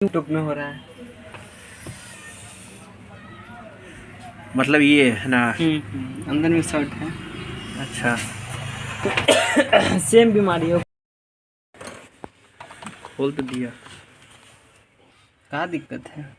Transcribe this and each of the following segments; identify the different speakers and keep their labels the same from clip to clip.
Speaker 1: YouTube में हो रहा है।
Speaker 2: मतलब ये है ना।
Speaker 1: अंदर में शर्ट है।
Speaker 2: अच्छा
Speaker 1: सेम बीमारी है।
Speaker 2: खोल तो दिया।
Speaker 1: क्या दिक्कत है?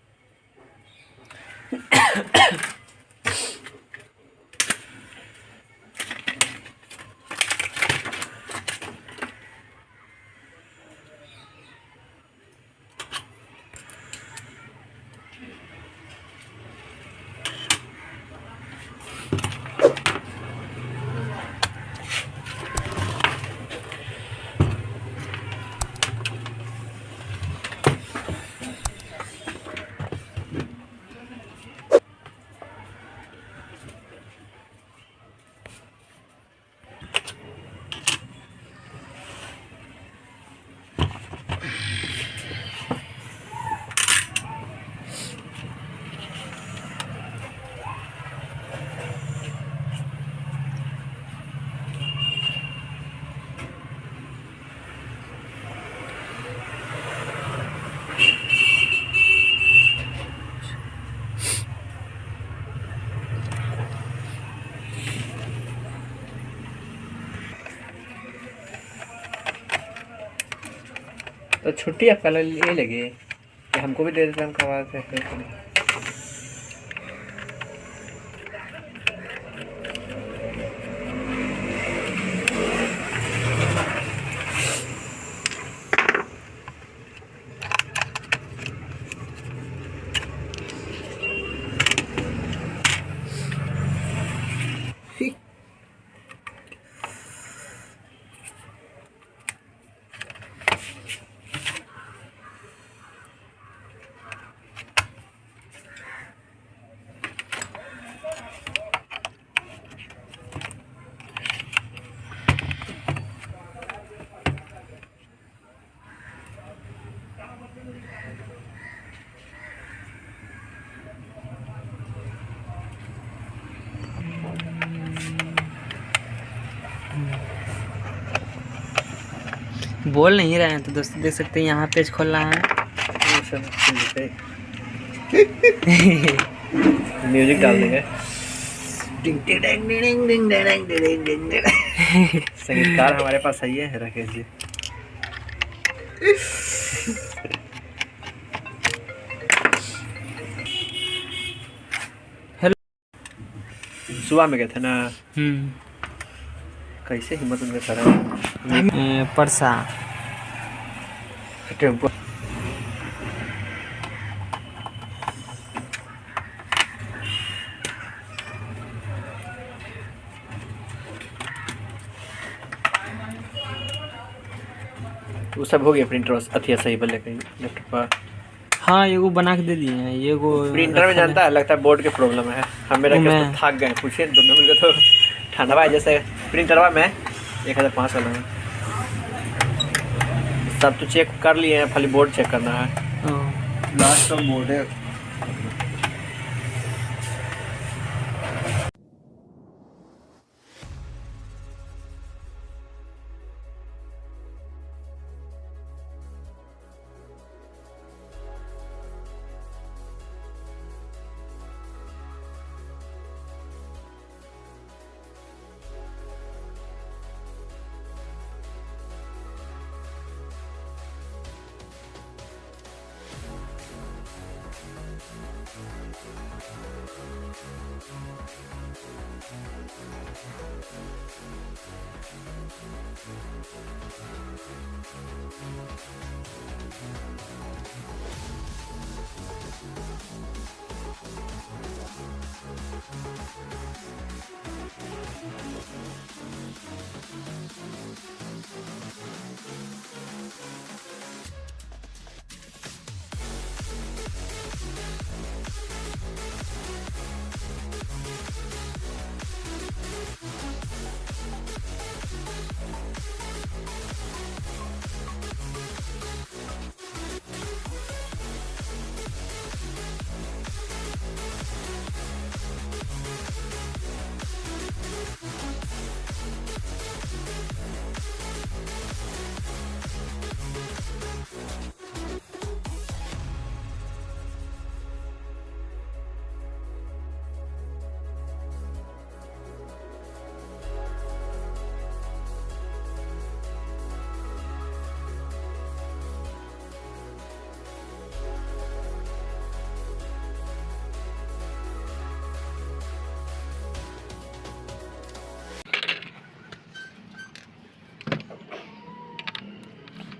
Speaker 2: तो छुट्टी आप कल ले लगे कि हमको भी दे देते, हम करवाते हैं।
Speaker 1: बोल नहीं रहे हैं तो दोस्तों देख सकते हैं यहाँ पेज खोलना है।
Speaker 2: म्यूजिक डाल देंगे। संगीतकार हमारे पास सही है राकेश जी।
Speaker 1: हेलो।
Speaker 2: सुबह में गए थे ना। कैसे हिम्मत उनके सर
Speaker 1: परसा
Speaker 2: टेम्पो। वो सब हो गया प्रिंटर अथिया सही पर लेके लैपटॉप पर।
Speaker 1: हाँ एगो बना के दे दिए हैं। ये
Speaker 2: प्रिंटर में जानता है लगता है बोर्ड के प्रॉब्लम है। हम मेरा केस थक गए पूछिए दोनों मिलकर तो ठंडा भाई जैसे प्रिंटरवा में 1500 वाला है। सब तो चेक कर लिए हैं, खाली बोर्ड चेक करना है। लास्ट बोर्ड है।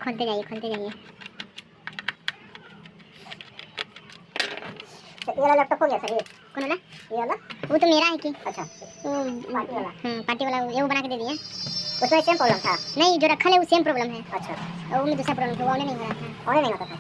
Speaker 3: खोलते जाइए खोलते जाइए। ये वाला लैपटॉप हो गया सर? ये कौन वाला? ये वाला वो तो मेरा है कि। अच्छा पार्टी वाला। पार्टी वाला ये वो बना के दे दिए। उसमें सेम प्रॉब्लम था? नहीं, जो रखा है वो सेम प्रॉब्लम है। अच्छा और वो में दूसरा प्रॉब्लम था, वो ऑन नहीं हो रहा था। ऑन नहीं होता था।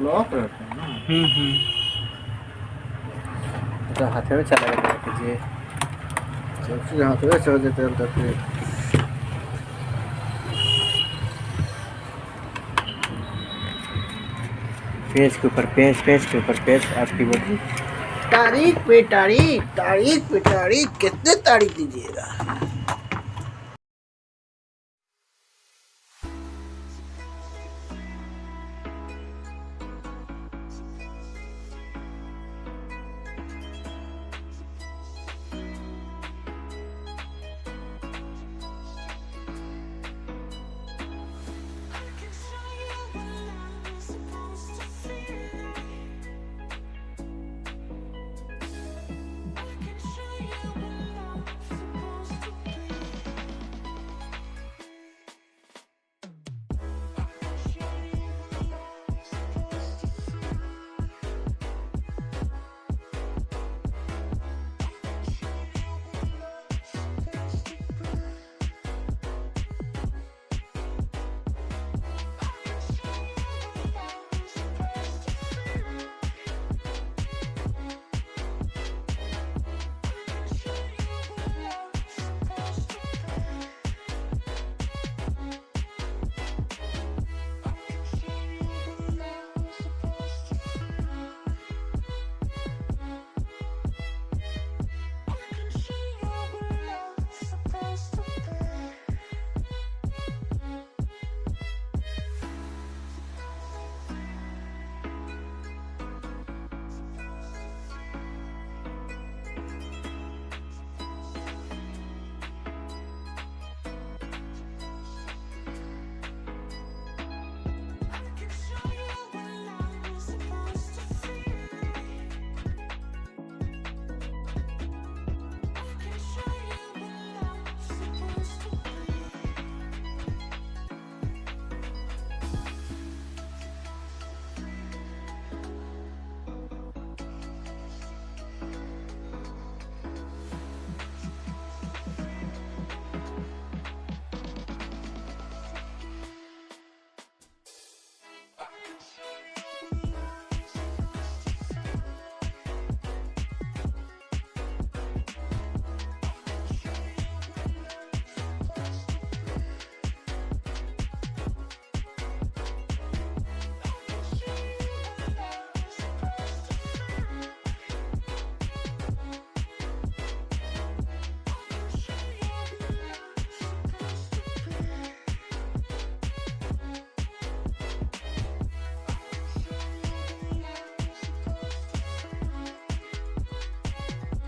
Speaker 2: लॉक रहता है ना। तो हाथ में चला गया कीजिए, सबसे हाथ में चल देते हैं तब फिर। पेज के ऊपर पेज, पेज के ऊपर पेज, आपकी बोली तारीख पे तारीख, तारीख पे तारीख, कितने तारीख दीजिएगा?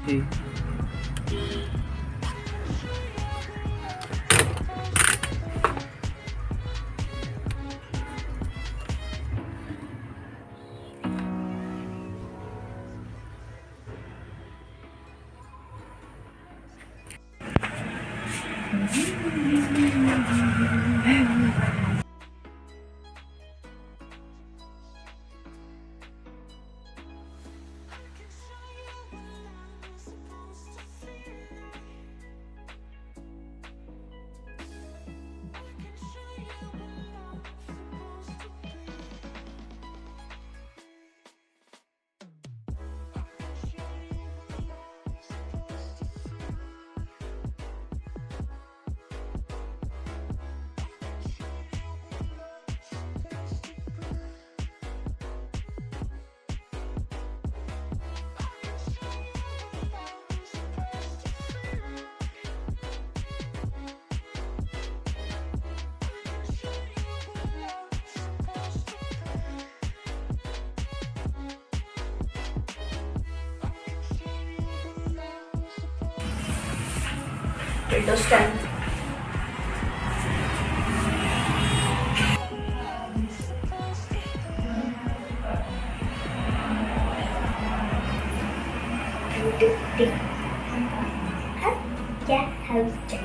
Speaker 2: जी
Speaker 4: विंडोज 10 क्या